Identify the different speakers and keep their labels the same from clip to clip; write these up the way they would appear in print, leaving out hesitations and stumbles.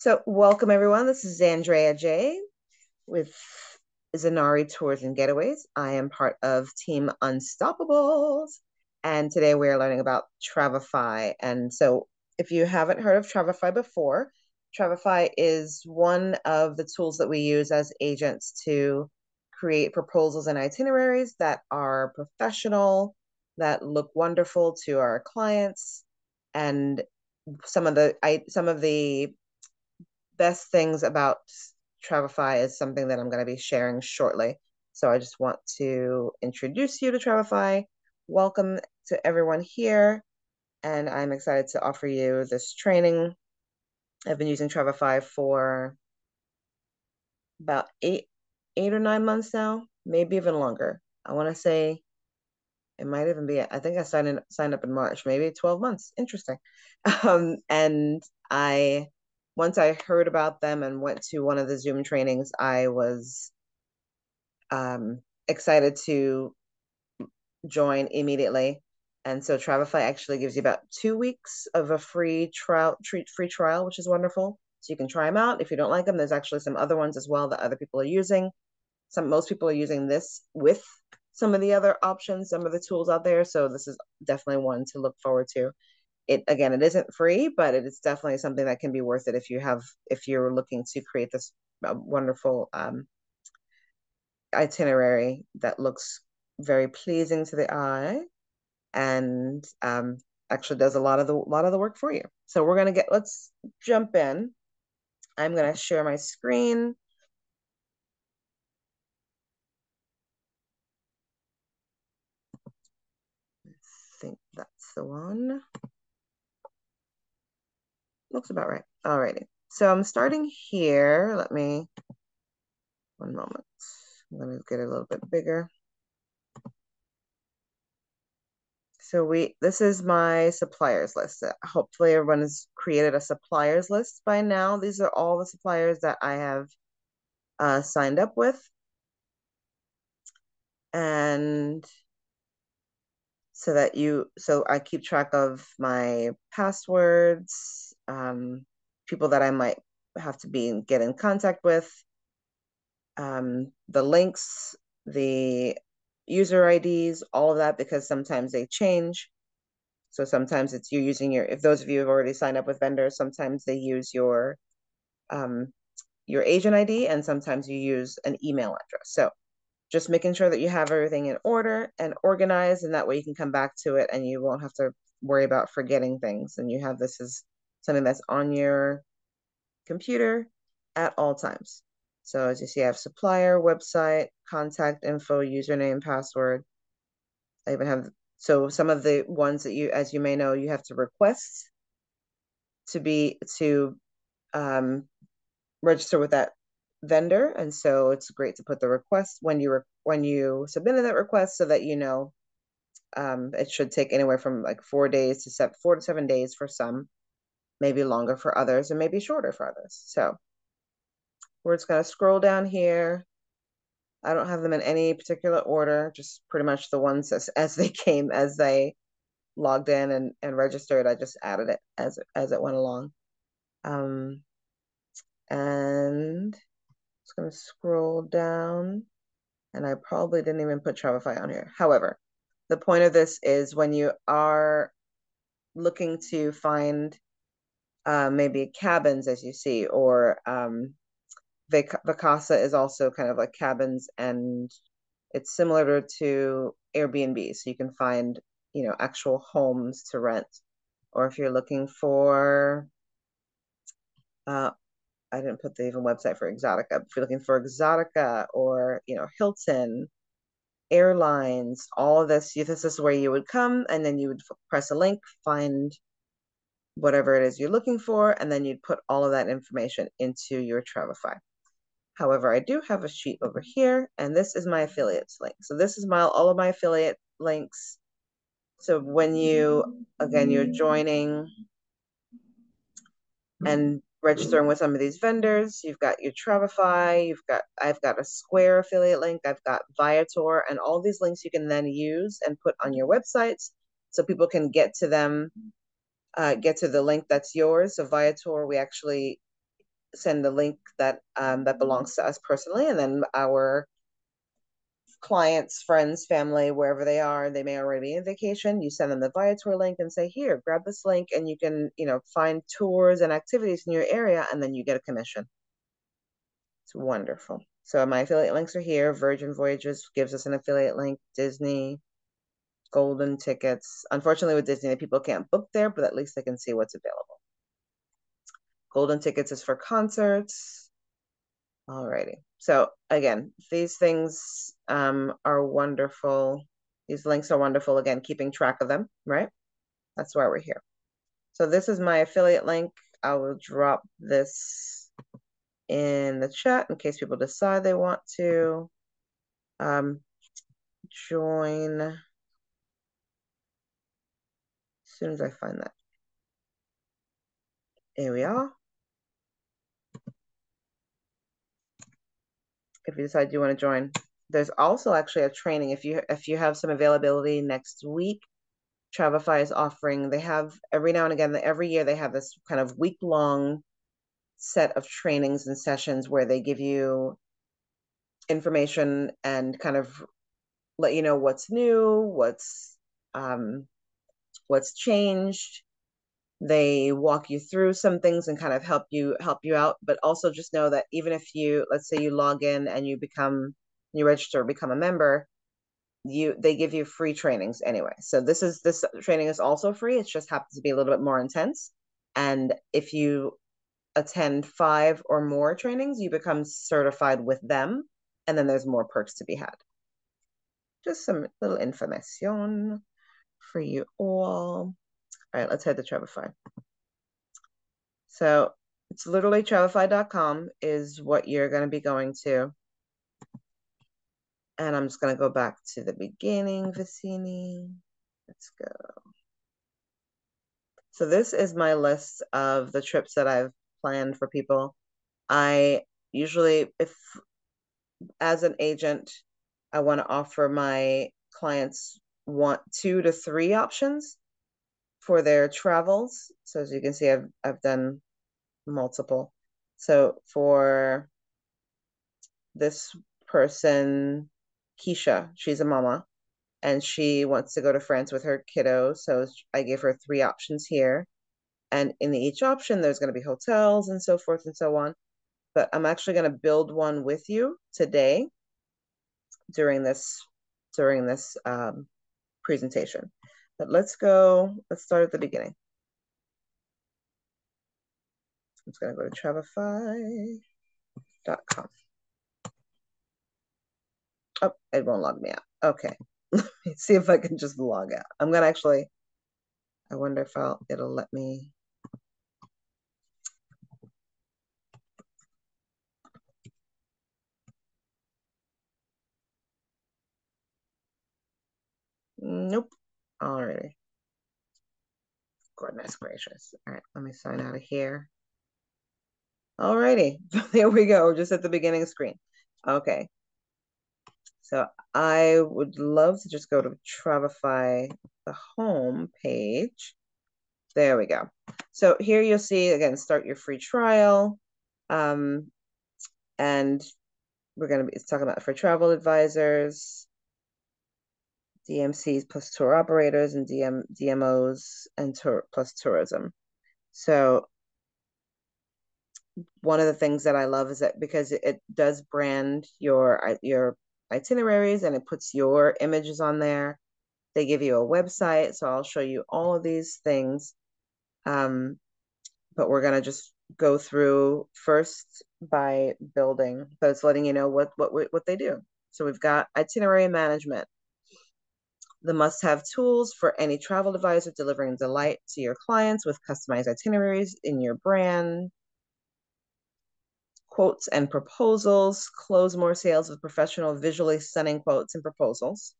Speaker 1: So welcome everyone. This is Andrea J with Zanari Tours and Getaways. I am part of Team Unstoppables, and today we are learning about Travefy. And so if you haven't heard of Travefy before, Travefy is one of the tools that we use as agents to create proposals and itineraries that are professional, that look wonderful to our clients, and some of the best things about Travefy is something that I'm going to be sharing shortly. So I just want to introduce you to Travefy. Welcome to everyone here. And I'm excited to offer you this training. I've been using Travefy for about eight or 9 months now, maybe even longer. I want to say it might even be, I think I signed up in March, maybe 12 months. Interesting. And once I heard about them and went to one of the Zoom trainings, I was excited to join immediately. And so Travefy actually gives you about 2 weeks of a free trial, which is wonderful. So you can try them out. If you don't like them, there's actually some other ones as well that other people are using. Most people are using this with some of the other options, some of the tools out there. So this is definitely one to look forward to. It isn't free, but it is definitely something that can be worth it if you're looking to create this wonderful itinerary that looks very pleasing to the eye and actually does a lot of the work for you. So let's jump in. I'm gonna share my screen. I think that's the one. Looks about right. Alrighty. So I'm starting here. One moment. I'm gonna get a little bit bigger. So this is my suppliers list. Hopefully everyone has created a suppliers list by now. These are all the suppliers that I have signed up with. And so I keep track of my passwords, people that I might have to get in contact with, the links, the user IDs, all of that, because sometimes they change. So sometimes it's you using if those of you have already signed up with vendors, sometimes they use your agent ID, and sometimes you use an email address. So just making sure that you have everything in order and organized, and that way you can come back to it and you won't have to worry about forgetting things. And you have this as something that's on your computer at all times. So as you see, I have supplier, website, contact info, username, password. I even have, so some of the ones that as you may know, you have to request to register with that vendor. And so it's great to put the request when you submitted that request, so that it should take anywhere from like 4 to 7 days for some, maybe longer for others, and maybe shorter for others. So we're just going to scroll down here. I don't have them in any particular order, just pretty much the ones as they came, as they logged in and registered. I just added it as it went along. And just going to scroll down, and I probably didn't even put Travefy on here. However, the point of this is when you are looking to find maybe cabins, as you see, or Vacasa is also kind of like cabins, and it's similar to Airbnb. So you can find, actual homes to rent. Or if you're looking for, I didn't put the even website for Exotica. If you're looking for Exotica or, Hilton, airlines, all of this is where you would come, and then you would press a link, find whatever it is you're looking for, and then you'd put all of that information into your Travefy. However, I do have a sheet over here, and this is my affiliates link. So this is all of my affiliate links. So when you're joining and registering with some of these vendors, you've got your Travefy, I've got a Square affiliate link, I've got Viator, and all these links you can then use and put on your websites so people can get to them, get to the link that's yours. So Viator, we actually send a link that that belongs to us personally, and then our clients, friends, family, wherever they are, they may already be on vacation. You send them the Viator link and say, here, grab this link, and you can, find tours and activities in your area, and then you get a commission. It's wonderful. So my affiliate links are here. Virgin Voyages gives us an affiliate link. Disney, golden tickets. Unfortunately, with Disney, people can't book there, but at least they can see what's available. Golden tickets is for concerts. Alrighty. So again, these things are wonderful. These links are wonderful. Again, keeping track of them, right? That's why we're here. So this is my affiliate link. I will drop this in the chat in case people decide they want to join. As soon as I find that. Here we are. If you decide you want to join. There's also actually a training. If you have some availability next week, Travefy is offering, they have every now and again, every year they have this kind of week-long set of trainings and sessions where they give you information and kind of let you know what's new, what's changed. They walk you through some things and kind of help you out, but also just know that even if let's say you log in and you register, become a member, they give you free trainings anyway. So this training is also free. It just happens to be a little bit more intense. And if you attend 5 or more trainings, you become certified with them. And then there's more perks to be had. Just some little information for you all. All right, let's head to Travefy. So it's literally travefy.com is what you're going to be going to. And I'm just going to go back to the beginning, Vicini. Let's go. So this is my list of the trips that I've planned for people. I usually, as an agent, I want to offer my clients 2 to 3 options for their travels. So as you can see, I've done multiple. So for this person, Keisha, she's a mama, and she wants to go to France with her kiddo. So I gave her 3 options here. And in each option, there's going to be hotels and so forth and so on. But I'm actually going to build one with you today during this presentation. But let's start at the beginning. I'm just going to go to travefy.com. Oh, it won't log me out. Okay. Let me see if I can just log out. I'm going to actually, I wonder if it'll let me. Nope. Alrighty. Goodness gracious. All right, let me sign out of here. Alrighty, there we go. Just at the beginning screen. Okay. So I would love to just go to Travefy, the home page. There we go. So here you'll see, again, start your free trial. And we're going to be talking about for travel advisors, DMCs plus tour operators, and DMOs and plus tourism. So one of the things that I love is that because it does brand your itineraries and it puts your images on there. They give you a website, so I'll show you all of these things. But we're gonna just go through first by building, but it's letting you know what they do. So we've got itinerary management, the must-have tools for any travel advisor delivering delight to your clients with customized itineraries in your brand. Quotes and proposals, close more sales with professional, visually stunning quotes and proposals.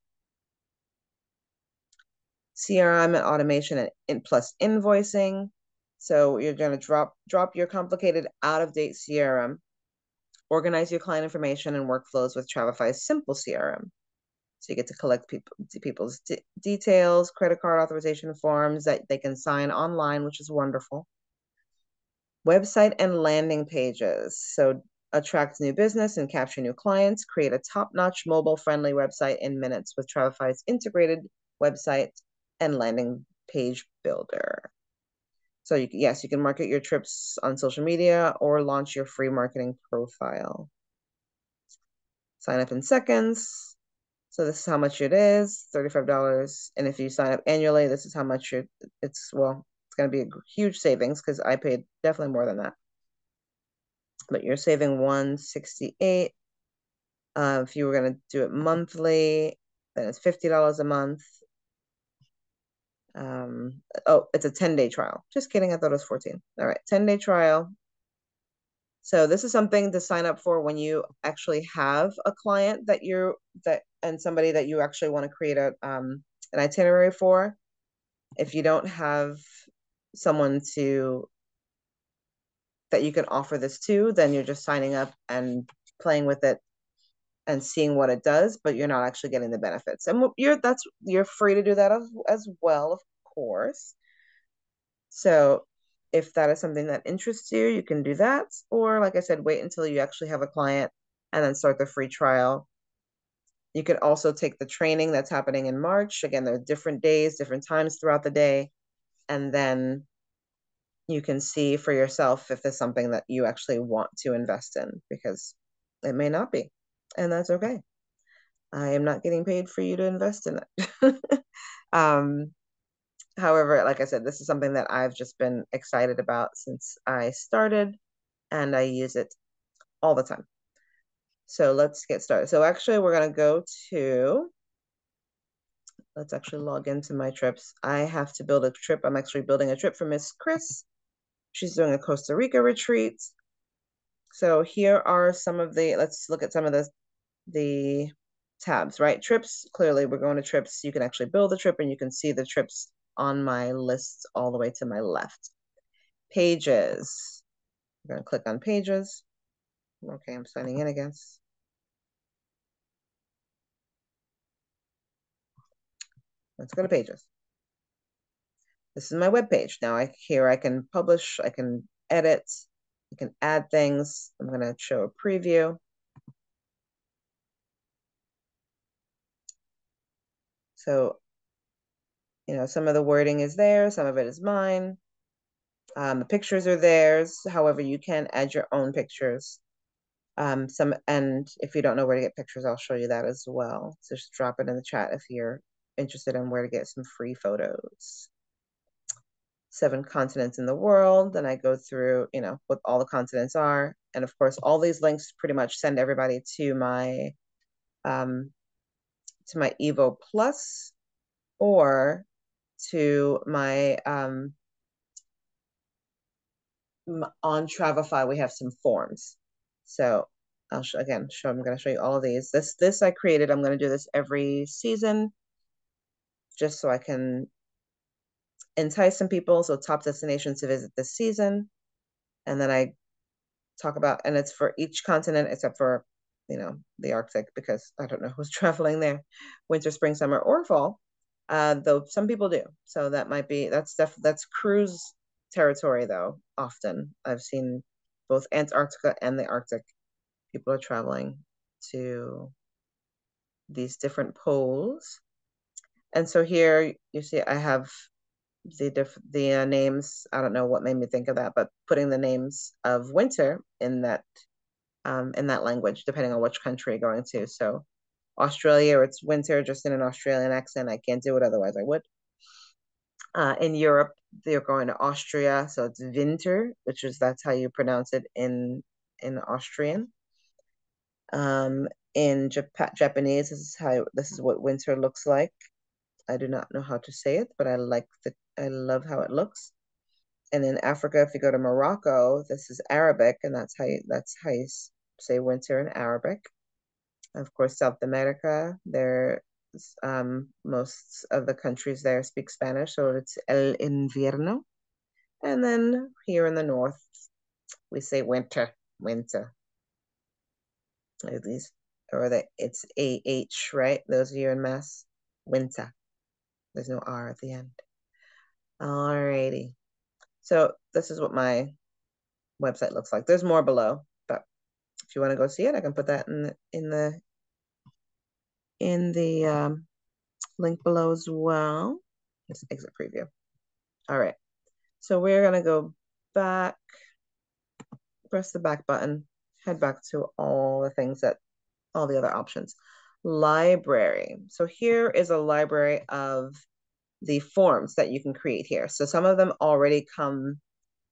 Speaker 1: CRM and automation and plus invoicing. So you're going to drop your complicated, out-of-date CRM, organize your client information and workflows with Travefy's simple CRM. So you get to collect people's details, credit card authorization forms that they can sign online, which is wonderful. Website and landing pages. So attract new business and capture new clients. Create a top-notch mobile-friendly website in minutes with Travefy's integrated website and landing page builder. So yes, you can market your trips on social media or launch your free marketing profile. Sign up in seconds. So this is how much it is, $35. And if you sign up annually, this is how much it's going to be a huge savings because I paid definitely more than that. But you're saving $168. If you were going to do it monthly, then it's $50 a month. Oh, it's a 10-day trial. Just kidding. I thought it was 14. All right, 10-day trial. So this is something to sign up for when you actually have a client and somebody that you actually want to create an itinerary for. If you don't have someone that you can offer this to, then you're just signing up and playing with it and seeing what it does, but you're not actually getting the benefits. And you're free to do that as well, of course. So if that is something that interests you, you can do that. Or like I said, wait until you actually have a client and then start the free trial. You can also take the training that's happening in March. Again, there are different days, different times throughout the day. And then you can see for yourself if there's something that you actually want to invest in, because it may not be. And that's okay. I am not getting paid for you to invest in it. However, like I said, this is something that I've just been excited about since I started, and I use it all the time. So let's get started. So actually, we're going to go to, let's actually log into my trips. I have to build a trip. I'm actually building a trip for Miss Chris. She's doing a Costa Rica retreat. So here are let's look at some of the tabs, right? Trips, clearly we're going to trips. You can actually build a trip and you can see the trips on my list all the way to my left. Pages. I'm going to click on pages. Okay, I'm signing in again. Let's go to pages. This is my web page. Now here I can publish, I can edit, I can add things. I'm going to show a preview. So, some of the wording is there, some of it is mine. The pictures are theirs. However, you can add your own pictures. And if you don't know where to get pictures, I'll show you that as well. So just drop it in the chat if you're interested in where to get some free photos. 7 continents in the world. Then I go through, what all the continents are. And of course, all these links pretty much send everybody to my Evo Plus or to my on Travefy. We have some forms. So I'm going to show you all of these. This I created. I'm going to do this every season just so I can entice some people. So top destinations to visit this season. And then I talk about, and it's for each continent except for, the Arctic, because I don't know who's traveling there, winter, spring, summer, or fall. Though some people do. So that's cruise territory though. Often I've seen both Antarctica and the Arctic. People are traveling to these different poles. And so here you see I have the names. I don't know what made me think of that, but putting the names of winter in that language, depending on which country you're going to. So Australia, it's winter, just in an Australian accent. I can't do it, otherwise I would. In Europe, they're going to Austria, so it's winter, that's how you pronounce it in Austrian. In Japanese, this is what winter looks like. I do not know how to say it, but I love how it looks. And in Africa, if you go to Morocco, this is Arabic, and that's how you say winter in Arabic. Of course, South America, most of the countries there speak Spanish, so it's el invierno. And then here in the north, we say winter. At least, it's AH, right? Those of you in mass, winter. There's no R at the end. Alrighty. So this is what my website looks like. There's more below, but if you want to go see it, I can put that in the link below as well. Let's exit preview. All right. So we're gonna go back, press the back button, head back to all the other options. Library. So here is a library of the forms that you can create here. So some of them already come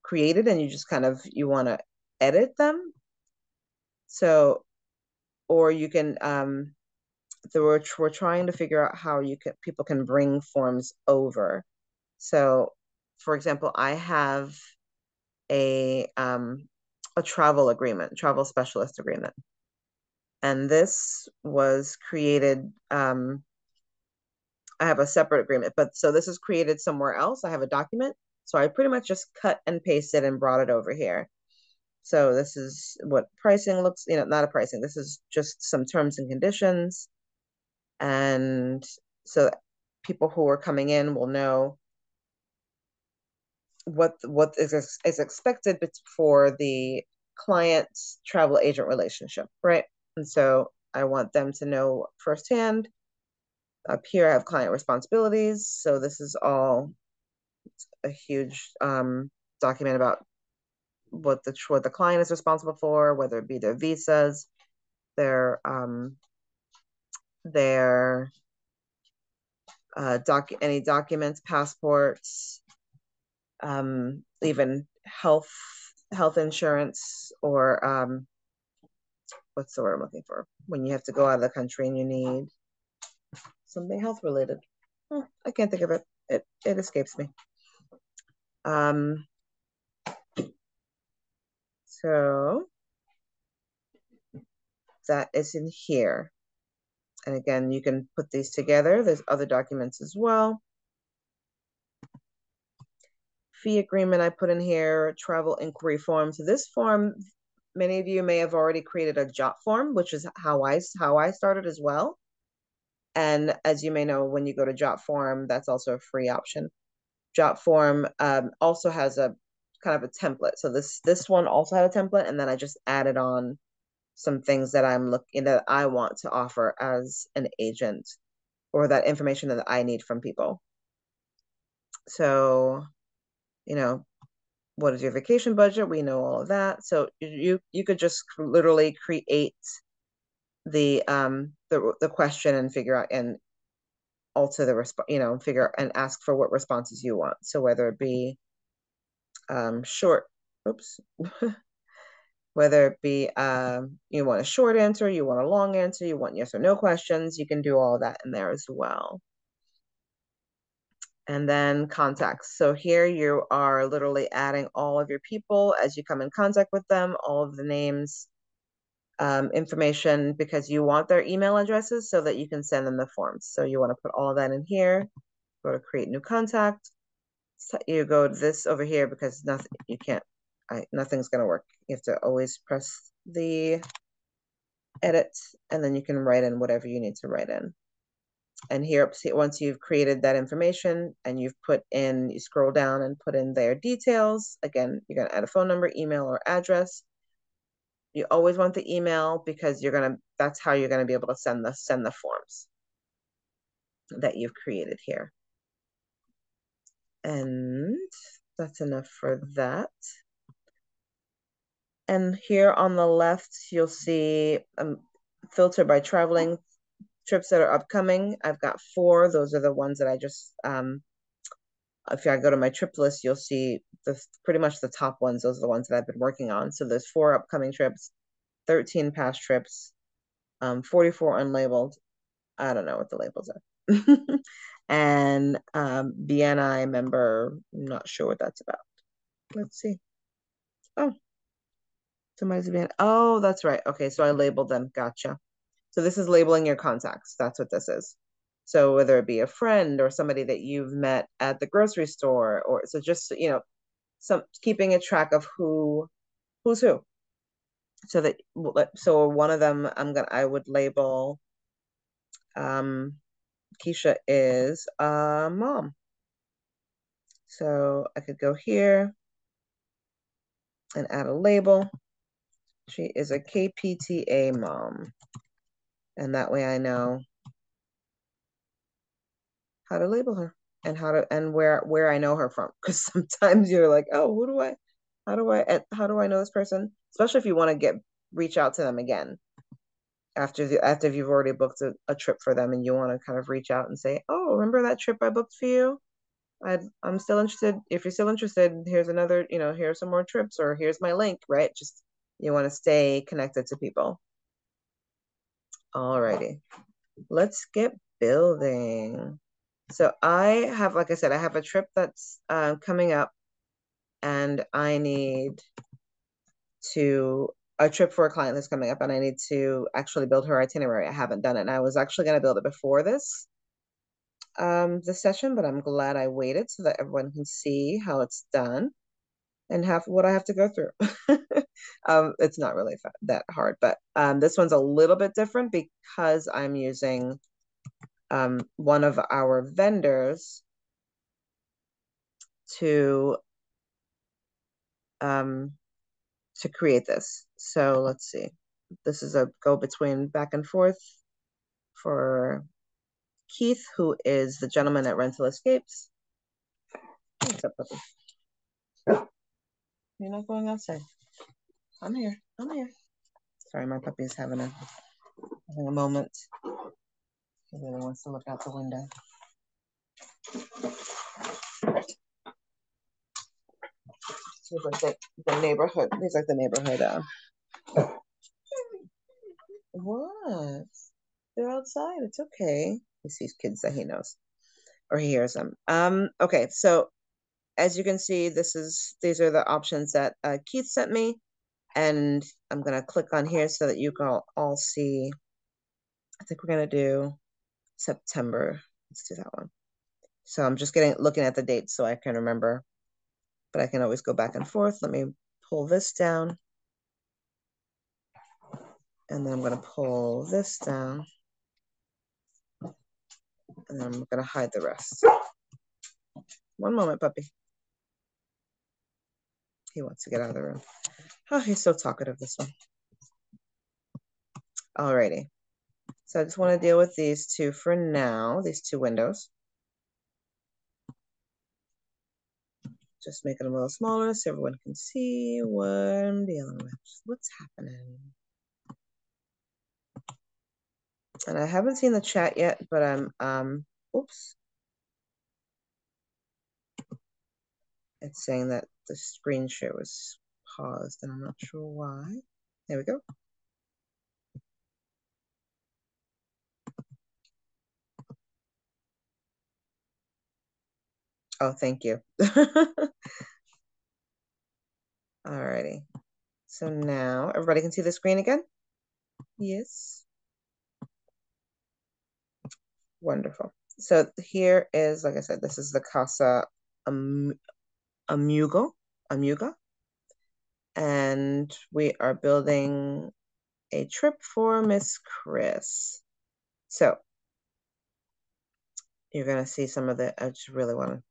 Speaker 1: created and you just you want to edit them. So, or you can, we're trying to figure out how people can bring forms over. So for example, I have a travel specialist agreement. And this was created, I have a separate agreement, but so this is created somewhere else. I have a document. So I pretty much just cut and pasted and brought it over here. So this is what pricing looks, not a pricing. This is just some terms and conditions. And so people who are coming in will know what is expected for the client's travel agent relationship, right? And so I want them to know firsthand. Up here, I have client responsibilities. So this is all a huge document about what the client is responsible for, whether it be their visas, their any documents, passports, even health insurance, or what's the word I'm looking for? When you have to go out of the country and you need something health related. I can't think of it. It escapes me. So that is in here. And again, you can put these together. There's other documents as well. Fee agreement I put in here, travel inquiry form. So this form, many of you may have already created a JOT form, which is how I started as well. And as you may know, when you go to JOT form, that's also a free option. JOT form also has a kind of a template. So this one also had a template, and then I just added on some things that I want to offer as an agent, or that information that I need from people. So, what is your vacation budget? We know all of that. So you could just literally create the question and figure out and alter the response, figure and ask for what responses you want. So whether it be short, oops, whether it be you want a short answer, you want a long answer, you want yes or no questions, you can do all that in there as well. And then contacts. So here you are literally adding all of your people as you come in contact with them, all of the names, information, because you want their email addresses so that you can send them the forms. So you want to put all of that in here. Go to create new contact. So you go to this over here because nothing's going to work. You have to always press the edit, and then you can write in whatever you need to write in. And here, once you've created that information and you scroll down and put in their details. Again, you're going to add a phone number, email, or address. You always want the email because that's how you're going to be able to send the forms that you've created here. And that's enough for that. And here on the left, you'll see filter by traveling trips that are upcoming. I've got 4. Those are the ones that I just, if I go to my trip list, you'll see pretty much the top ones. Those are the ones that I've been working on. So there's 4 upcoming trips, 13 past trips, 44 unlabeled. I don't know what the labels are. And BNI member, I'm not sure what that's about. Let's see. Oh, somebody's being, oh, that's right. Okay, so I labeled them. Gotcha. So this is labeling your contacts. That's what this is. So whether it be a friend or somebody that you've met at the grocery store, or so just, keeping a track of who's who. So one of them I would label Keisha is a mom. So I could go here. and add a label. She is a KPTA mom. And that way I know how to label her and where I know her from. Because sometimes you're like, oh, how do I know this person? Especially if you want to reach out to them again after you've already booked a trip for them and you want to kind of reach out and say, oh, remember that trip I booked for you? I'm still interested. If you're still interested, here's another, here's some more trips, or here's my link, right? Just you want to stay connected to people. Alrighty, let's get building. So like I said, I have a trip that's coming up, and I need a trip for a client that's coming up, and I need to actually build her itinerary. I haven't done it, and I was actually going to build it before this session, but I'm glad I waited so that everyone can see how it's done and what I have to go through. It's not really that hard, but this one's a little bit different because I'm using one of our vendors to create this. So let's see. This is a go between back and forth for Keith, who is the gentleman at Rental Escapes. What's up, puppy? You're not going outside. I'm here. Sorry, my puppy is having a moment. He really wants to look out the window. He's like the neighborhood. He's like the neighborhood. What? They're outside. It's okay. He sees kids that he knows, or he hears them. Okay, so as you can see, these are the options that Keith sent me, and I'm gonna click on here so that you can all see. I think we're gonna do September. Let's do that one. So I'm just looking at the dates so I can remember, but I can always go back and forth. Let me pull this down, and then I'm gonna pull this down, and then I'm gonna hide the rest. One moment, puppy. He wants to get out of the room. Oh, he's so talkative, this one. Alrighty. So I just want to deal with these two for now, these two windows. Just making them a little smaller so everyone can see what I'm dealing with. What's happening? And I haven't seen the chat yet, but I'm oops. It's saying that the screen share was paused, and I'm not sure why. There we go. Oh, thank you. Alrighty. So now everybody can see the screen again? Yes. Wonderful. So here is, like I said, this is the Casa Amuga, and we are building a trip for Miss Chris. So you're gonna see some of the, I just really want to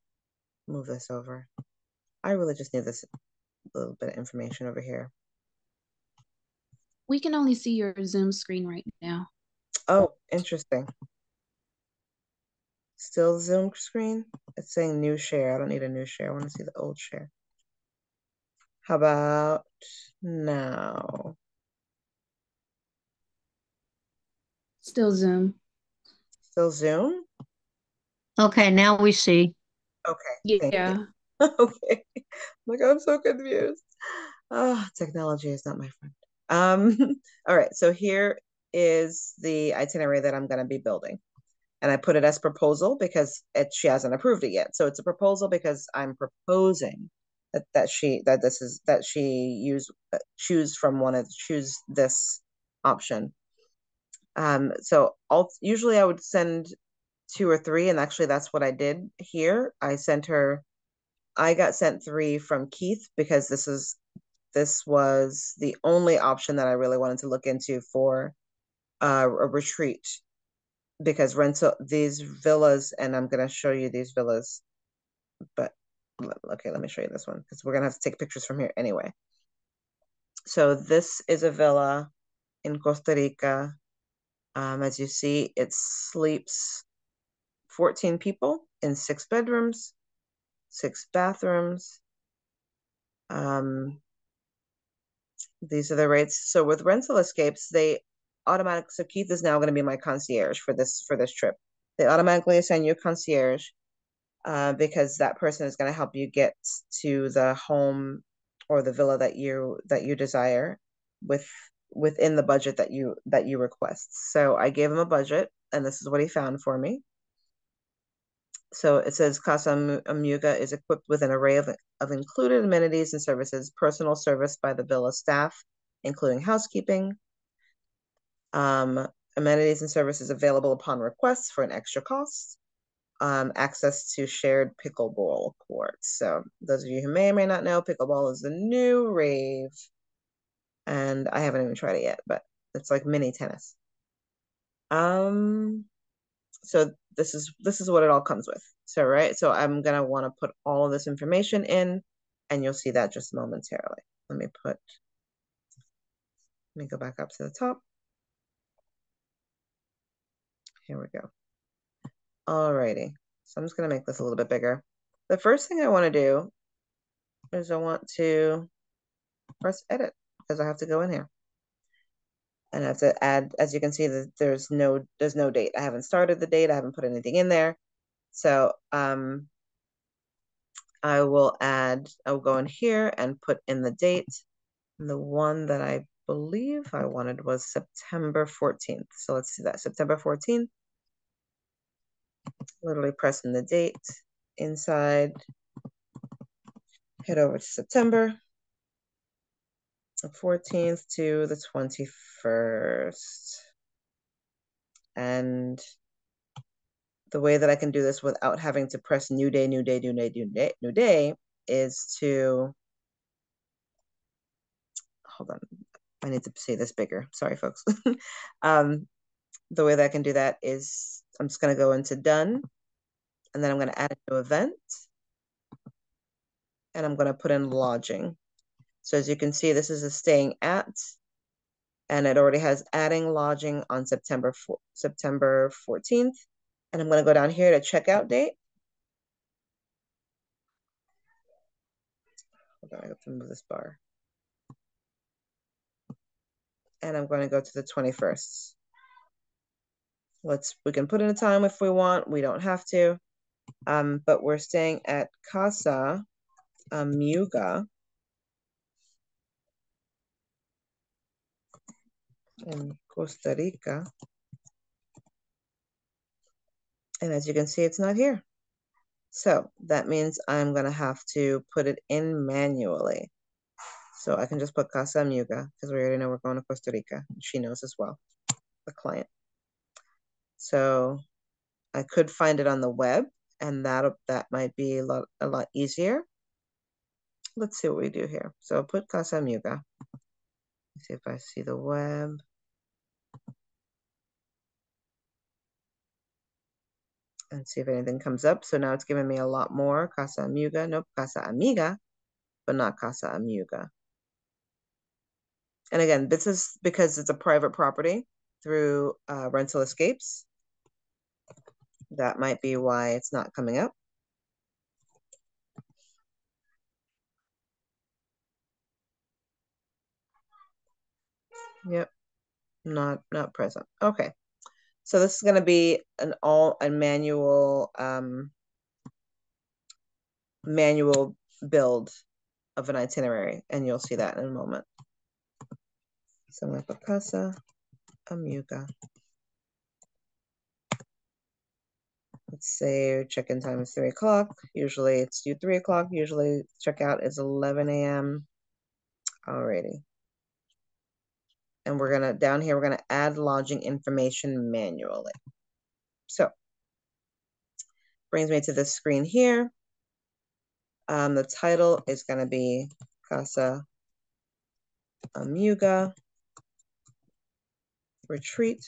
Speaker 1: move this over. I really just need this little bit of information over here.
Speaker 2: We can only see your Zoom screen right now.
Speaker 1: Oh, interesting. Still Zoom screen? It's saying new share. I don't need a new share. I want to see the old share. How about now?
Speaker 2: Still Zoom.
Speaker 1: Still Zoom?
Speaker 3: Okay, now we see.
Speaker 1: Okay.
Speaker 2: Yeah.
Speaker 1: Okay. Like, I'm so confused. Technology is not my friend. All right, so here is the itinerary that I'm going to be building. And I put it as proposal because she hasn't approved it yet. So it's a proposal because I'm proposing that she choose this option. So usually I would send 2 or 3, and actually that's what I did here. I got sent 3 from Keith because this was the only option that I really wanted to look into for a retreat, because these villas, and I'm going to show you these villas, but okay, let me show you this one because we're going to have to take pictures from here anyway. So this is a villa in Costa Rica. As you see, it sleeps 14 people in 6 bedrooms, 6 bathrooms. These are the rates. So with rental escapes, so Keith is now going to be my concierge for this trip. They automatically assign you a concierge because that person is going to help you get to the home or the villa that you desire within the budget that you request. So I gave him a budget, and this is what he found for me. So it says Casa Amuga is equipped with an array of included amenities and services, personal service by the villa staff, including housekeeping, amenities and services available upon request for an extra cost, access to shared pickleball courts. So those of you who may or may not know, pickleball is the new rave, and I haven't even tried it yet, but it's like mini tennis. So this is what it all comes with. So, right. So I'm going to want to put all of this information in, and you'll see that just momentarily. Let me go back up to the top. Here we go. Alrighty. So I'm just going to make this a little bit bigger. The first thing I want to do is I want to press edit because I have to go in here. And I have to add, as you can see, that there's no date. I haven't started the date. I haven't put anything in there. So I will go in here and put in the date. And the one that I believe I wanted was September 14th. So let's see that, September 14th. Literally press in the date inside, head over to September, the 14th to the 21st. And the way that I can do this without having to press new day is to, hold on, I need to say this bigger. Sorry, folks. The way that I can do that is I'm just going to go into done, and then I'm going to add a new event, and I'm going to put in lodging. So as you can see, this is a staying at, and it already has adding lodging on September 14th. And I'm going to go down here to checkout date. Hold on, I have to move this bar. And I'm going to go to the 21st. We can put in a time if we want. We don't have to. But we're staying at Casa Amuga in Costa Rica. And as you can see, it's not here. So that means I'm going to have to put it in manually. So I can just put Casa Amuga because we already know we're going to Costa Rica. She knows as well, the client. So I could find it on the web, and that might be a lot easier. Let's see what we do here. So I'll put Casa Amuga. See if I see the web. And see if anything comes up. So now it's giving me a lot more. Casa Amuga. Nope, Casa Amiga, but not Casa Amuga. And again, this is because it's a private property through Rental Escapes. That might be why it's not coming up. Yep, not present. Okay, so this is going to be a manual build of an itinerary, and you'll see that in a moment. So I'm going to put Casa Amuga. Let's say check-in time is 3 o'clock. Usually it's due 3 o'clock. Usually checkout is 11 a.m. Alrighty. And down here, we're gonna add lodging information manually. So, brings me to this screen here. The title is gonna be Casa Amuga Retreat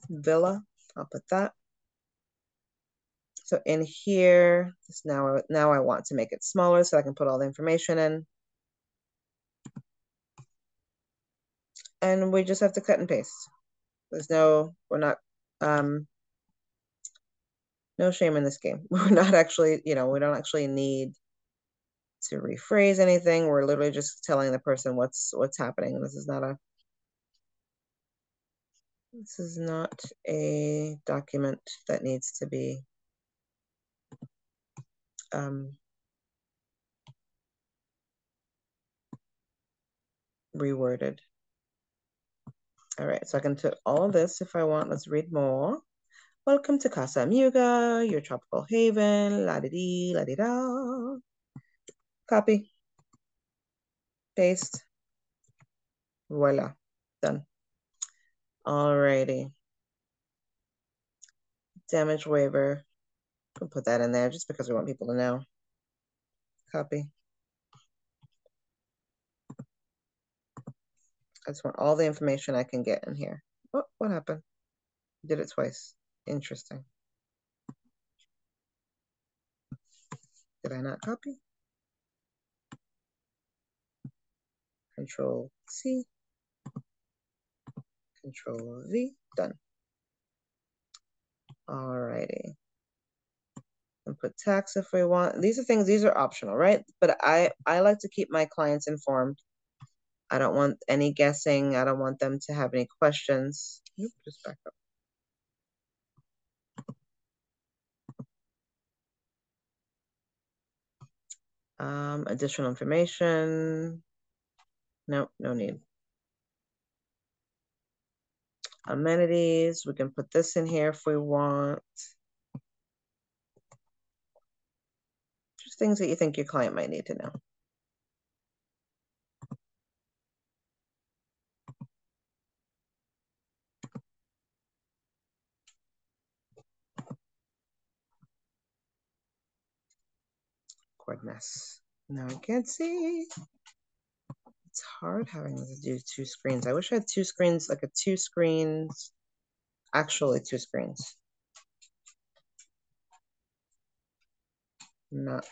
Speaker 1: Villa. I'll put that. So in here, now I want to make it smaller so I can put all the information in. and we just have to cut and paste. We're not, no shame in this game. We're not actually, we don't actually need to rephrase anything. We're literally just telling the person what's happening. This is not a document that needs to be reworded. All right, so I can put all of this if I want. Let's read more. Welcome to Casa Amiga, your tropical haven, la-di-dee, la-di-da. Copy, paste, voila, done. All righty. Damage waiver, we'll put that in there just because we want people to know. Copy. I just want all the information I can get in here. Oh, what happened? Did it twice. Interesting. Did I not copy? Control C, Control V, done. All righty. And put tax if we want. These are optional, right? But I like to keep my clients informed. I don't want any guessing. I don't want them to have any questions. Oops, just back up. Additional information. Nope, no need. Amenities, we can put this in here if we want. Just things that you think your client might need to know. Goodness. Now I can't see. It's hard having to do two screens. I wish I had two screens, like actually two screens. Not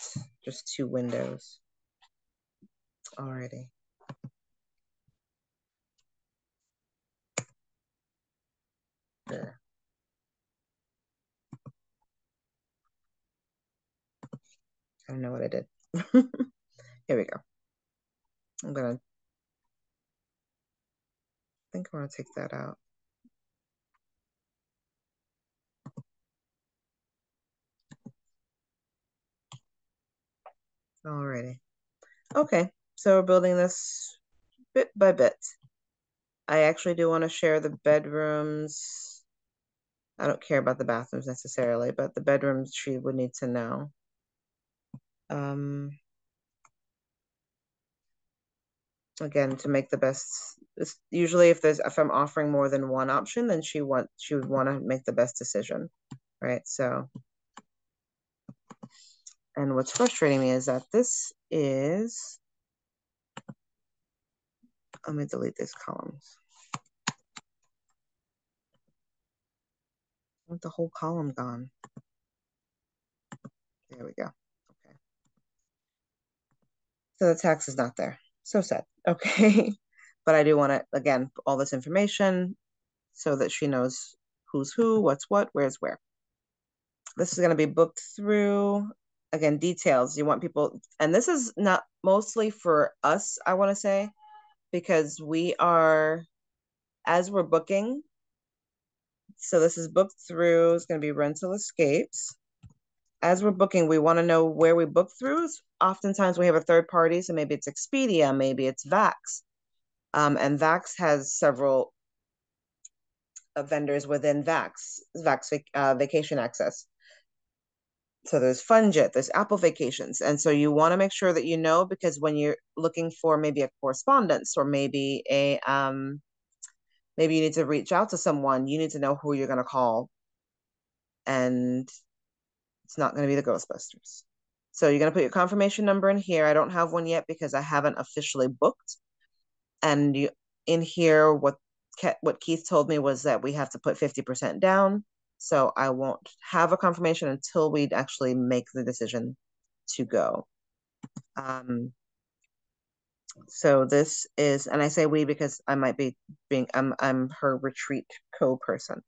Speaker 1: just two windows. Alrighty. There. I don't know what I did. Here we go. I think I want to take that out. Alrighty. Okay, so we're building this bit by bit. I actually do want to share the bedrooms. I don't care about the bathrooms necessarily, but the bedrooms she would need to know. Again, to make the best, usually if I'm offering more than one option, then she would want to make the best decision, right? So, and what's frustrating me is that this is, let me delete these columns. I want the whole column gone. There we go. Okay. So the tax is not there. So sad. Okay. But I do want to, again, all this information so that she knows who's who, what's what, where's where. This is going to be booked through, again, details. You want people, and this is not mostly for us, I want to say, because we are, as we're booking, so this is booked through, it's going to be rental escapes. As we're booking, we want to know where we book through. Oftentimes we have a third party, so maybe it's Expedia, maybe it's Vax. And Vax has several vendors within Vax Vacation Access. So there's Funjet, there's Apple Vacations. And so you want to make sure that you know, because when you're looking for maybe a correspondence or maybe maybe you need to reach out to someone, you need to know who you're going to call. And it's not going to be the Ghostbusters. So you're going to put your confirmation number in here. I don't have one yet because I haven't officially booked. And in here, what Keith told me was that we have to put 50% down. So I won't have a confirmation until we actually make the decision to go. So this is, and I say we because I might be being, I'm her retreat co-person.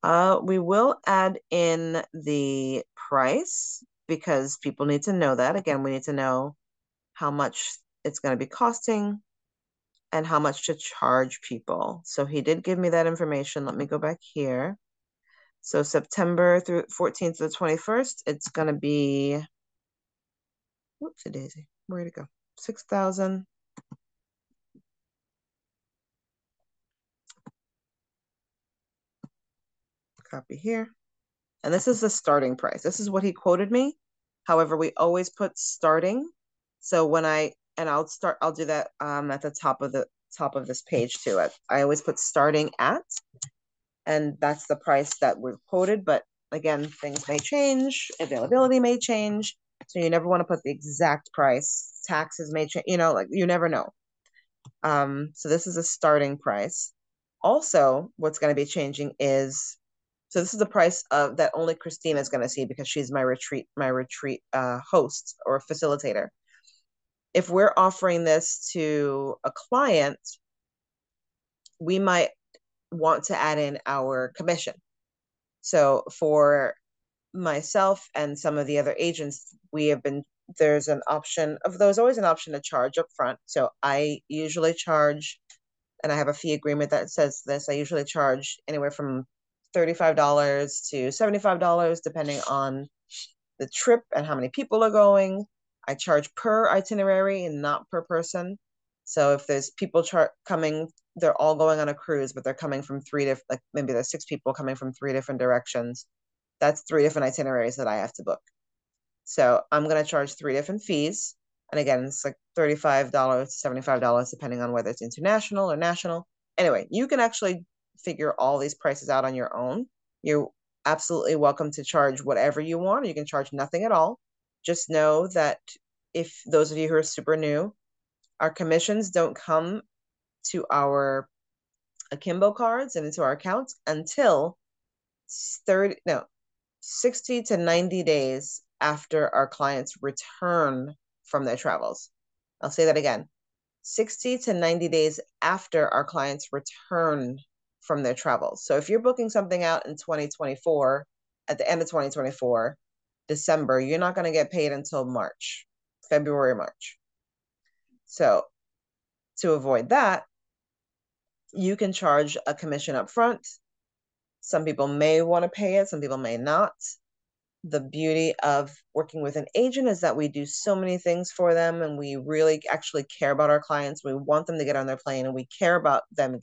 Speaker 1: We will add in the price because people need to know that. Again, we need to know how much it's going to be costing and how much to charge people. So he did give me that information. Let me go back here. So September through 14th to the 21st, it's going to be, whoopsie daisy, where'd it go? 6,000. Copy here. And this is the starting price. This is what he quoted me. However, we always put starting. So when I'll do that at the top of this page too. I always put starting at, and that's the price that we've quoted. But again, things may change, availability may change. So you never want to put the exact price. Taxes may change, like you never know. So this is a starting price. Also, what's going to be changing is, so this is the price of that only Christine is going to see because she's my retreat host or facilitator. If we're offering this to a client, we might want to add in our commission. So for myself and some of the other agents, there's an option of those, always an option to charge up front. So I usually charge, and I have a fee agreement that says this, I usually charge anywhere from $35 to $75, depending on the trip and how many people are going. I charge per itinerary and not per person. So if there's people coming, they're all going on a cruise, but they're coming from three different, like maybe there's 6 people coming from 3 different directions. That's 3 different itineraries that I have to book. So I'm going to charge 3 different fees. And again, it's like $35 to $75, depending on whether it's international or national. Anyway, you can actually figure all these prices out on your own. You're absolutely welcome to charge whatever you want, or you can charge nothing at all. Just know that if those of you who are super new, our commissions don't come to our akimbo cards and into our accounts until 60 to 90 days after our clients return from their travels. I'll say that again. 60 to 90 days after our clients return from their travels. So if you're booking something out in 2024, at the end of 2024, December, you're not going to get paid until March, February, March. So to avoid that, you can charge a commission up front. Some people may want to pay it, some people may not. The beauty of working with an agent is that we do so many things for them, and we really actually care about our clients. We want them to get on their plane, and we care about them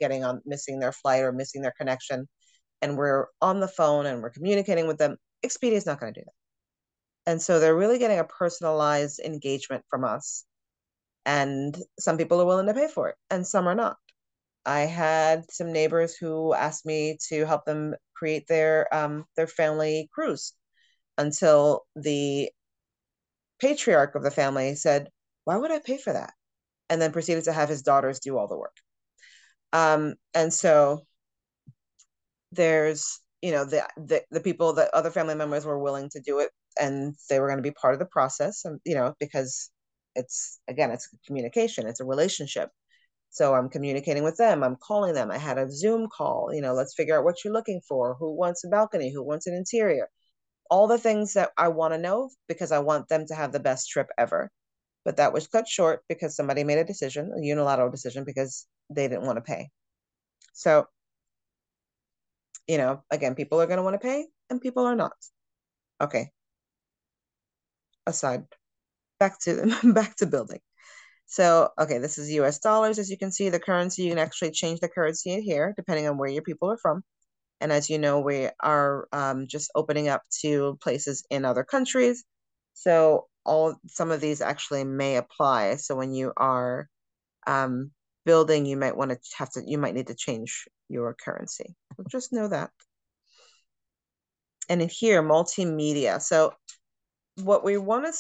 Speaker 1: missing their flight or missing their connection. And we're on the phone and we're communicating with them. Expedia is not going to do that. And so they're really getting a personalized engagement from us. And some people are willing to pay for it, and some are not. I had some neighbors who asked me to help them create their family cruise, until the patriarch of the family said, "Why would I pay for that?" And then proceeded to have his daughters do all the work. And so there's, the people, that other family members were willing to do it, and they were going to be part of the process, and because it's communication, it's a relationship. So I'm communicating with them, I'm calling them, I had a Zoom call, let's figure out what you're looking for, who wants a balcony, who wants an interior, all the things that I want to know, because I want them to have the best trip ever. But that was cut short because somebody made a unilateral decision, because they didn't want to pay. So, again, people are going to want to pay and people are not. Okay. Aside, back to building. So, okay, this is US dollars. As you can see, the currency, you can actually change the currency in here depending on where your people are from. And as you know, we are just opening up to places in other countries. So some of these actually may apply. So when you are building, you might need to change your currency. So just know that. And in here, multimedia. So what we want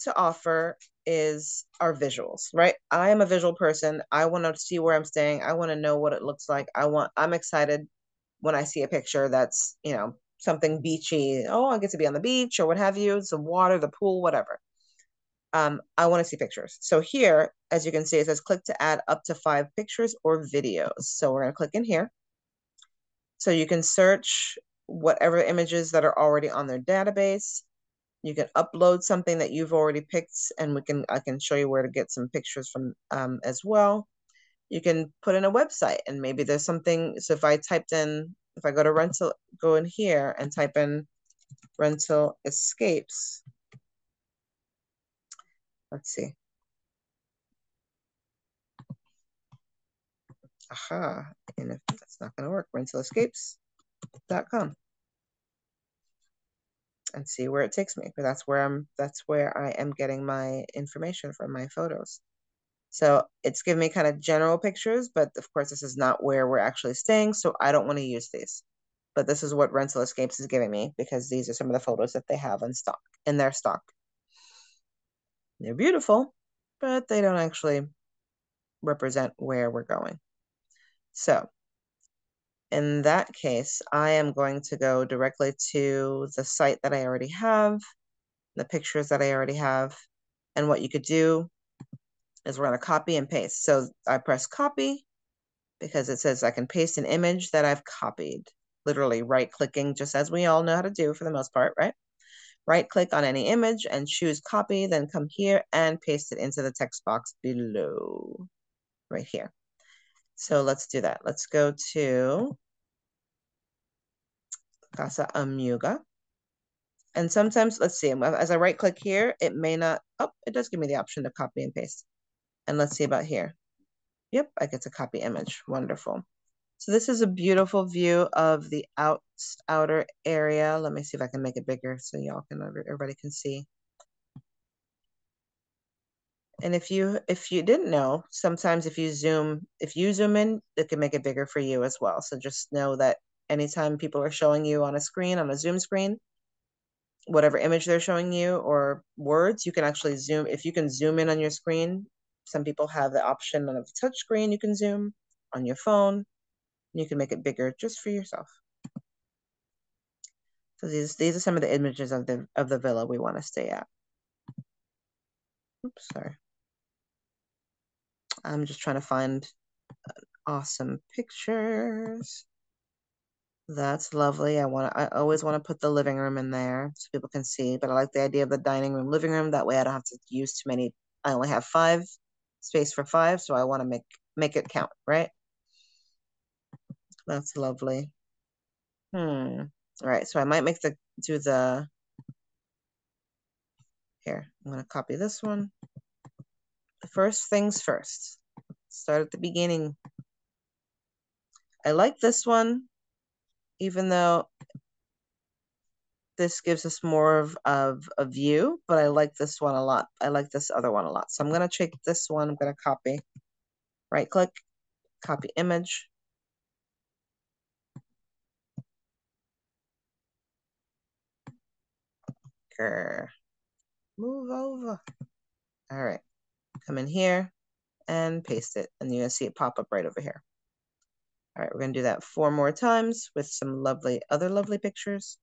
Speaker 1: to offer is our visuals, right? I am a visual person. I want to see where I'm staying. I want to know what it looks like. I'm excited when I see a picture that's, something beachy. Oh, I get to be on the beach or what have you, some water, the pool, whatever. I want to see pictures. So here, as you can see, it says click to add up to 5 pictures or videos. So we're going to click in here. So you can search whatever images that are already on their database. You can upload something that you've already picked, and I can show you where to get some pictures from as well. You can put in a website, and maybe there's something. So if I go to rental, go in here and type in rental escapes. Let's see. Aha, and if that's not going to work, rentalescapes.com, and see where it takes me. But that's where I am getting my information from, my photos. So it's giving me kind of general pictures, but of course this is not where we're actually staying, so I don't want to use these. But this is what Rental Escapes is giving me, because these are some of the photos that they have in their stock. They're beautiful, but they don't actually represent where we're going. So in that case, I am going to go directly to the site that I already have, the pictures that I already have. And what you could do is we're going to copy and paste. So I press copy because it says I can paste an image that I've copied. Literally right clicking, just as we all know how to do for the most part, right? Right click on any image and choose copy, then come here and paste it into the text box below, right here. So let's do that. Let's go to Casa Amiga. And sometimes, let's see, as I right click here, it may not, oh, it does give me the option to copy and paste. And let's see about here. Yep, I get to copy image. Wonderful. So this is a beautiful view of the outer area. Let me see if I can make it bigger so everybody can see. And if you didn't know, sometimes if you zoom in, it can make it bigger for you as well. So just know that anytime people are showing you on a screen, on a Zoom screen, whatever image they're showing you or words, you can actually zoom. If you can zoom in on your screen, some people have the option on the touch screen, you can zoom on your phone. You can make it bigger just for yourself. So these are some of the images of the villa we want to stay at. Oops, sorry. I'm just trying to find awesome pictures. That's lovely. I always want to put the living room in there so people can see, but I like the idea of the dining room, living room. That way I don't have to use too many. I only have space for 5, so I want to make it count, right? That's lovely. All right, so I might here, I'm gonna copy this one. The first things first, start at the beginning. I like this one, even though this gives us more of a view, but I like this one a lot. I like this other one a lot. So I'm gonna take this one, I'm gonna copy, right click, copy image. Grr. Move over. All right, come in here and paste it, and you're gonna see it pop up right over here. All right, we're gonna do that 4 more times with some other lovely pictures.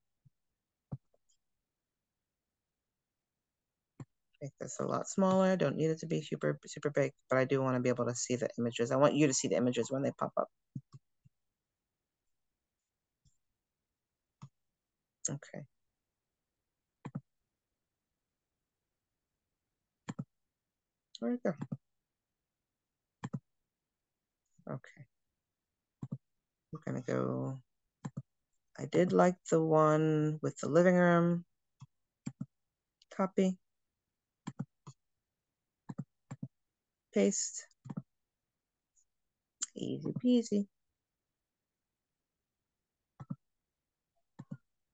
Speaker 1: Make this a lot smaller. Don't need it to be super, super big, but I do want to be able to see the images. I want you to see the images when they pop up. Okay. Where'd it go? Okay. We're gonna go. I did like the one with the living room. Copy. Paste. Easy peasy.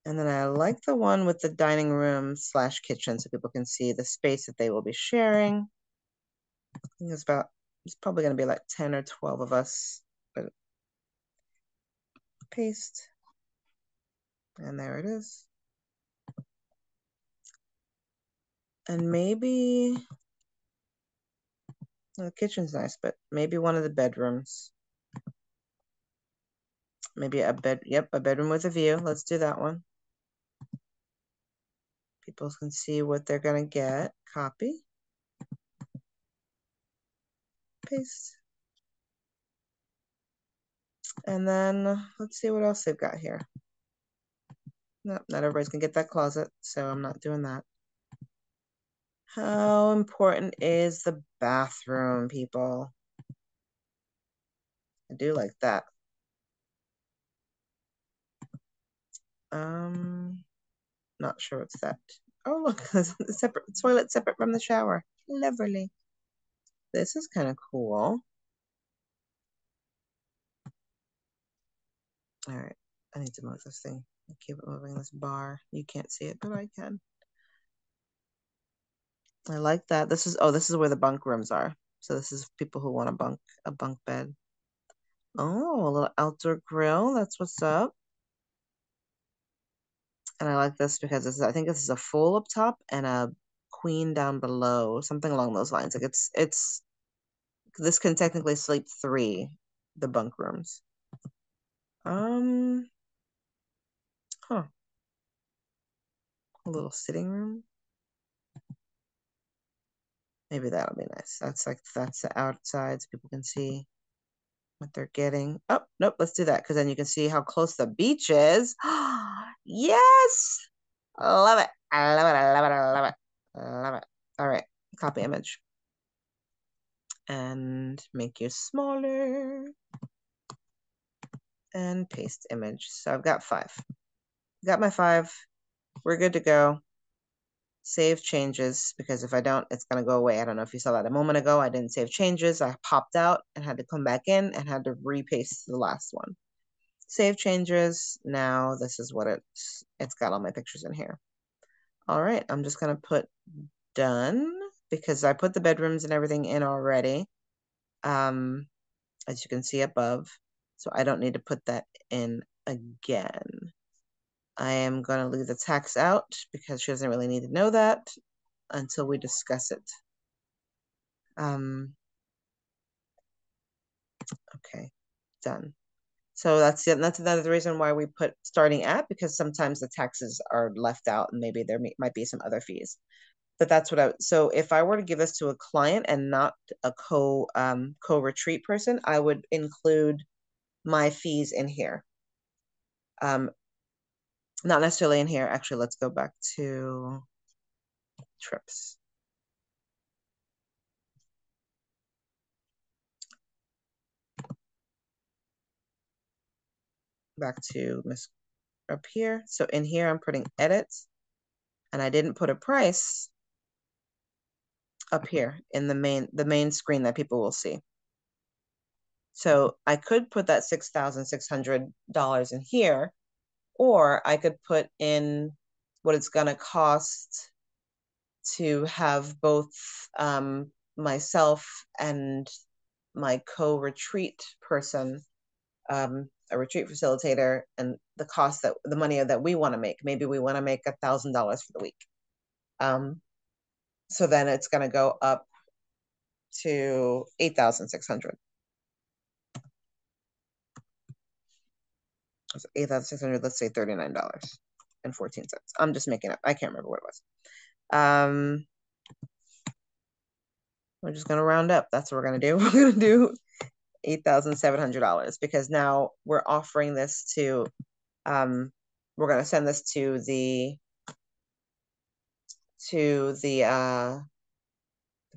Speaker 1: And then I like the one with the dining room / kitchen so people can see the space that they will be sharing. I think it's probably gonna be like 10 or 12 of us. But paste. And there it is. And maybe the kitchen's nice, but maybe one of the bedrooms. Maybe a bedroom with a view. Let's do that one. People can see what they're gonna get. Copy. paste. And then let's see what else they've got here. No, not everybody's gonna get that closet, so I'm not doing that. How important is the bathroom, people? I do like that. Not sure what's that. Oh, look, there's a separate toilet separate from the shower. Lovely. This is kind of cool. All right, I need to move this thing. I keep moving this bar. You can't see it, but I can. I like that. This is where the bunk rooms are. So this is people who want a bunk bed. Oh, a little outdoor grill. That's what's up. And I like this because I think this is a full up top and a queen down below, something along those lines. Like this can technically sleep 3, the bunk rooms. Huh. A little sitting room. Maybe that'll be nice. That's the outside so people can see what they're getting. Oh, nope, let's do that because then you can see how close the beach is. Yes! I love it. I love it. I love it. I love it. I love it. All right, copy image. And make you smaller. And paste image. So I've got 5. Got my 5. We're good to go. Save changes, because if I don't, it's going to go away. I don't know if you saw that a moment ago. I didn't save changes. I popped out and had to come back in and had to repaste the last one. Save changes. Now this is what it's got all my pictures in here. All right, I'm just going to put done because I put the bedrooms and everything in already, as you can see above. So I don't need to put that in again. I am going to leave the tax out because she doesn't really need to know that until we discuss it. Okay, done. So that's it. That's another reason why we put starting at, because sometimes the taxes are left out and maybe there might be some other fees. But that's what so if I were to give this to a client and not a co-retreat person, I would include my fees in here. Not necessarily in here. Actually, let's go back to trips. Back to Miss up here. So in here, I'm putting edits, and I didn't put a price up here in the main screen that people will see. So I could put that $6,600 in here, or I could put in what it's going to cost to have both myself and my co-retreat person, a retreat facilitator, and the cost the money that we want to make. Maybe we want to make $1,000 for the week. So then it's going to go up to 8,600. 8,600, let's say $39.14. I'm just making up. I can't remember what it was. We're just gonna round up. That's what we're gonna do. We're gonna do $8,700 because now we're offering this to, we're gonna send this to the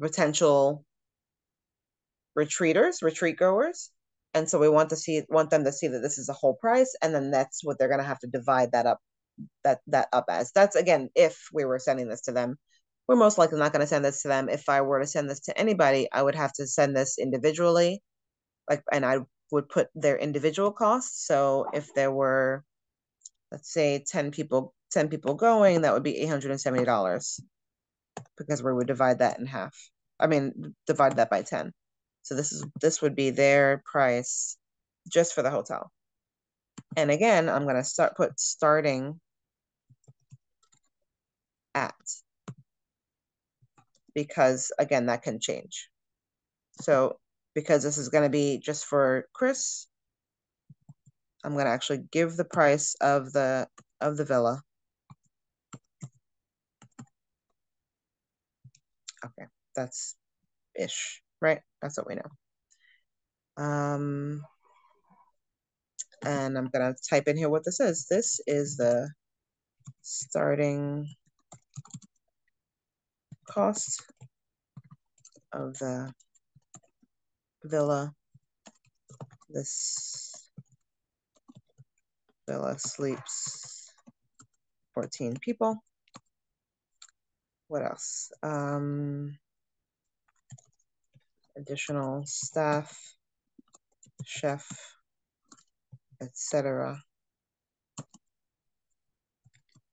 Speaker 1: potential retreat goers. And so we want them to see that this is the whole price, and then that's what they're gonna have to divide that up as. That's, again, if we were sending this to them. We're most likely not going to send this to them. If I were to send this to anybody, I would have to send this individually, and I would put their individual costs. So if there were, let's say 10 people going, that would be $870 because we would divide that in half. I mean, divide that by 10. So this would be their price just for the hotel. And again, I'm going to put starting at, because again, that can change. So because this is going to be just for Chris, I'm going to actually give the price of the villa. Okay, that's ish, right? That's what we know. And I'm gonna type in here what this is. This is the starting cost of the villa. This villa sleeps 14 people. What else? Additional staff, chef, etc.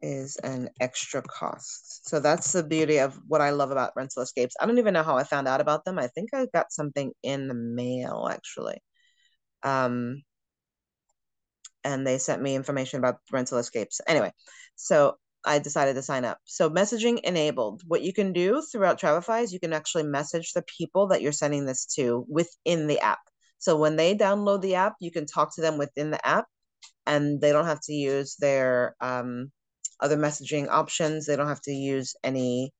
Speaker 1: is an extra cost. So that's the beauty of what I love about rental escapes. I don't even know how I found out about them. I think I got something in the mail actually. And they sent me information about rental escapes. Anyway, so I decided to sign up. So messaging enabled. What you can do throughout Travefy is you can actually message the people that you're sending this to within the app. So when they download the app, you can talk to them within the app and they don't have to use their other messaging options. They don't have to use any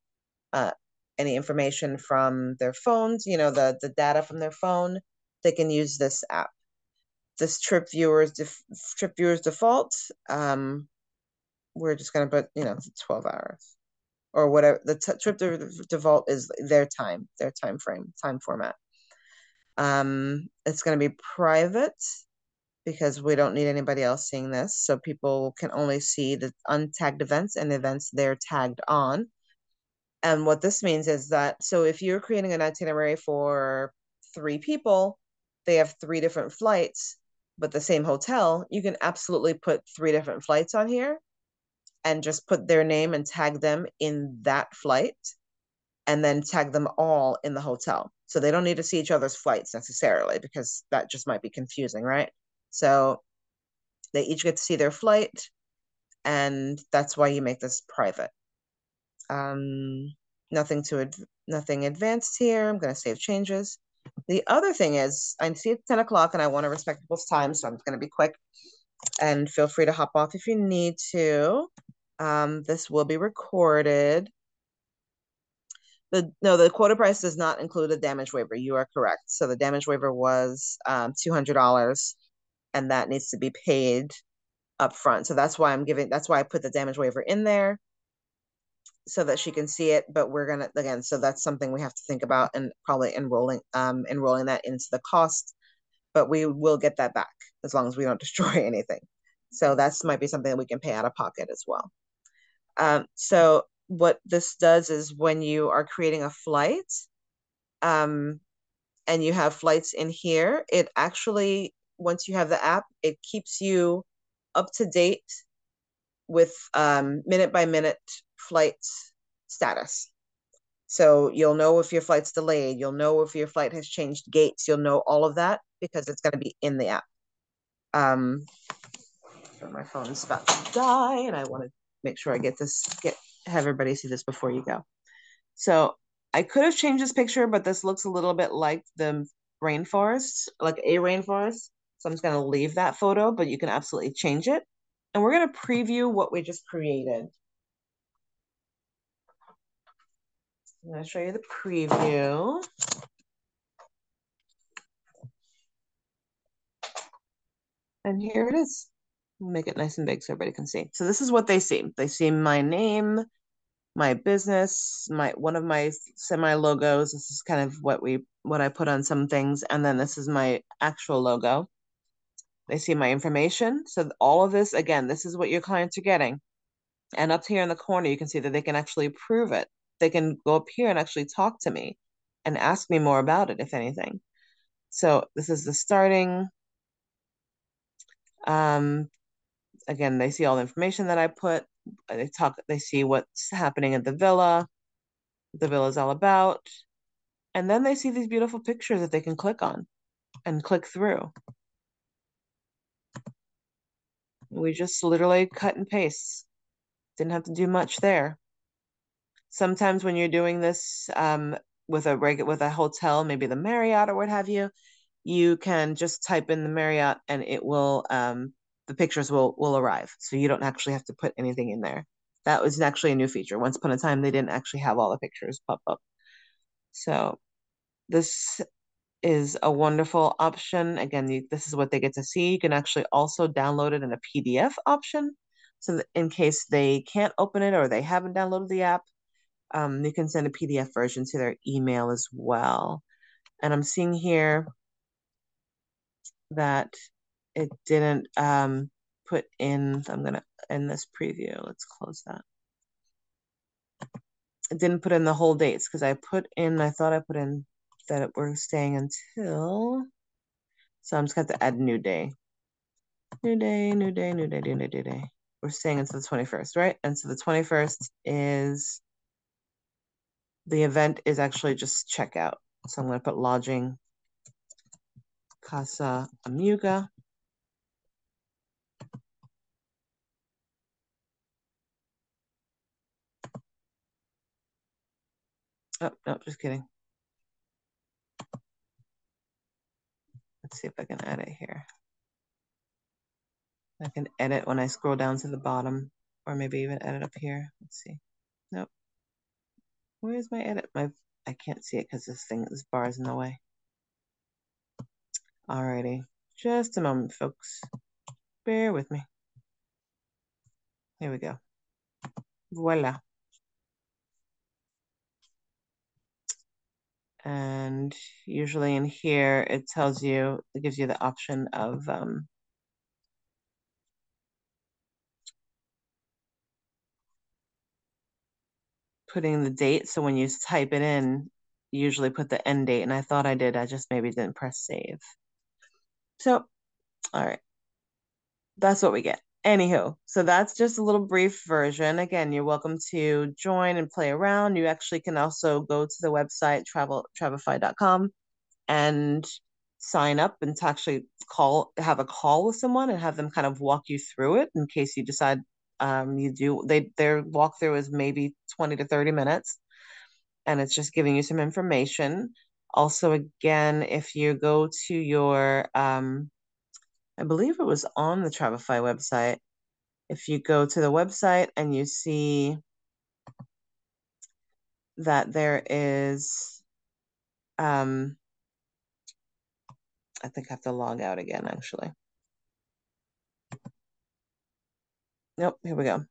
Speaker 1: information from their phones, the data from their phone. They can use this app. This trip viewers default. We're just gonna put 12 hours or whatever. The trip default is their time frame, time format. It's gonna be private because we don't need anybody else seeing this, so people can only see the untagged events and events they're tagged on. And what this means is that, so if you're creating an itinerary for 3 people, they have 3 different flights, but the same hotel, you can absolutely put 3 different flights on here and just put their name and tag them in that flight and then tag them all in the hotel. So they don't need to see each other's flights necessarily because that just might be confusing, right? So they each get to see their flight, and that's why you make this private. Nothing advanced here. I'm going to save changes. The other thing is, I see it's 10 o'clock and I want to respect people's time, so I'm going to be quick. And feel free to hop off if you need to. This will be recorded. The quota price does not include a damage waiver. You are correct. So the damage waiver was $200, and that needs to be paid up front. So that's why I put the damage waiver in there so that she can see it. But we're gonna, again, so that's something we have to think about and probably enrolling that into the cost. But we will get that back as long as we don't destroy anything. So that's might be something that we can pay out of pocket as well. So what this does is when you are creating a flight, and you have flights in here, it actually, once you have the app, it keeps you up to date with minute by minute flight status. So you'll know if your flight's delayed, you'll know if your flight has changed gates, you'll know all of that because it's going to be in the app. My phone's about to die and I want to make sure I have everybody see this before you go. So I could have changed this picture, but this looks a little bit like the rainforest, like a rainforest. So I'm just going to leave that photo, but you can absolutely change it. And we're going to preview what we just created. I'm going to show you the preview. And here it is. Make it nice and big so everybody can see. So this is what they see. They see my name, my business, one of my semi logos. This is kind of what I put on some things. And then this is my actual logo. They see my information. So all of this, again, this is what your clients are getting. And up here in the corner, you can see that they can actually prove it. They can go up here and actually talk to me and ask me more about it, if anything. So this is the starting. Again, they see all the information that I put. They see what's happening at the villa, what the villa is all about. And then they see these beautiful pictures that they can click on and click through. We just literally cut and paste. Didn't have to do much there. Sometimes when you're doing this with a hotel, maybe the Marriott or what have you, you can just type in the Marriott and it will the pictures will arrive. So you don't actually have to put anything in there. That was actually a new feature. Once upon a time, they didn't actually have all the pictures pop up. So this is a wonderful option. Again, this is what they get to see. You can actually also download it in a PDF option. So that in case they can't open it or they haven't downloaded the app, you can send a PDF version to their email as well. And I'm seeing here that it didn't put in, I'm going to end this preview. Let's close that. It didn't put in the whole dates because I thought I put in that we're staying until, so I'm just going to add new day. New day, new day, new day, new day, new day. We're staying until the 21st, right? And so the 21st is, the event is actually just checkout. So I'm going to put lodging, Casa Amiga. Oh, no, just kidding. Let's see if I can edit here. I can edit when I scroll down to the bottom, or maybe even edit up here. Let's see. Nope. Where's my edit? I can't see it because this bar is in the way. Alrighty. Just a moment, folks. Bear with me. Here we go. Voila. And usually in here, it gives you the option of putting the date. So when you type it in, you usually put the end date. And I thought I did. I just maybe didn't press save. So, all right. That's what we get. Anywho, so that's just a little brief version. Again, you're welcome to join and play around. You actually can also go to the website, travefy.com, and sign up and to actually have a call with someone and have them kind of walk you through it in case you decide their walkthrough is maybe 20 to 30 minutes, and it's just giving you some information. Also, again, if you go to your I believe it was on the Travefy website. If you go to the website and you see that there is, I think I have to log out again, actually. Nope, here we go.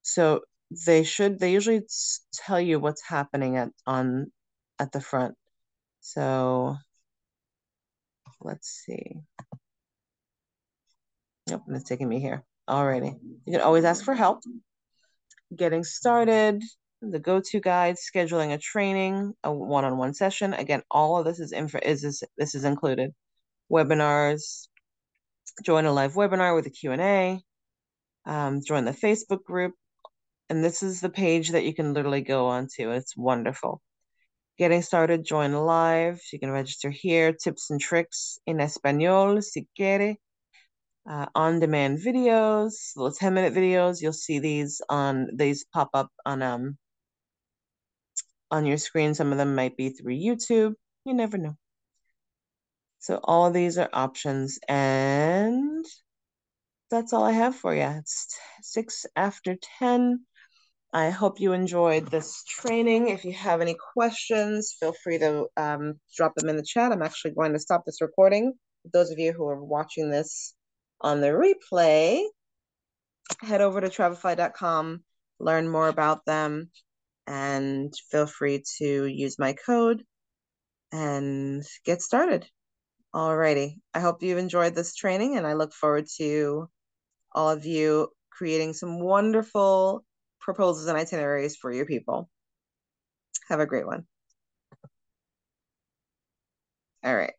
Speaker 1: So they usually tell you what's happening at the front. So let's see. Nope, and it's taking me here. Alrighty. You can always ask for help. Getting started, the go-to guide, scheduling a training, a one-on-one session. Again, all of this is this is included. Webinars, join a live webinar with a Q&A, join the Facebook group. And this is the page that you can literally go onto. It's wonderful. Getting started, join live. You can register here. Tips and tricks in español, si quiere. On-demand videos, little 10-minute videos. You'll see these pop up on your screen. Some of them might be through YouTube. You never know. So all of these are options, and that's all I have for you. It's 6 after 10. I hope you enjoyed this training. If you have any questions, feel free to drop them in the chat. I'm actually going to stop this recording. Those of you who are watching this on the replay, head over to travefy.com, learn more about them, and feel free to use my code and get started. Alrighty. I hope you've enjoyed this training, and I look forward to all of you creating some wonderful proposals and itineraries for your people. Have a great one. All right.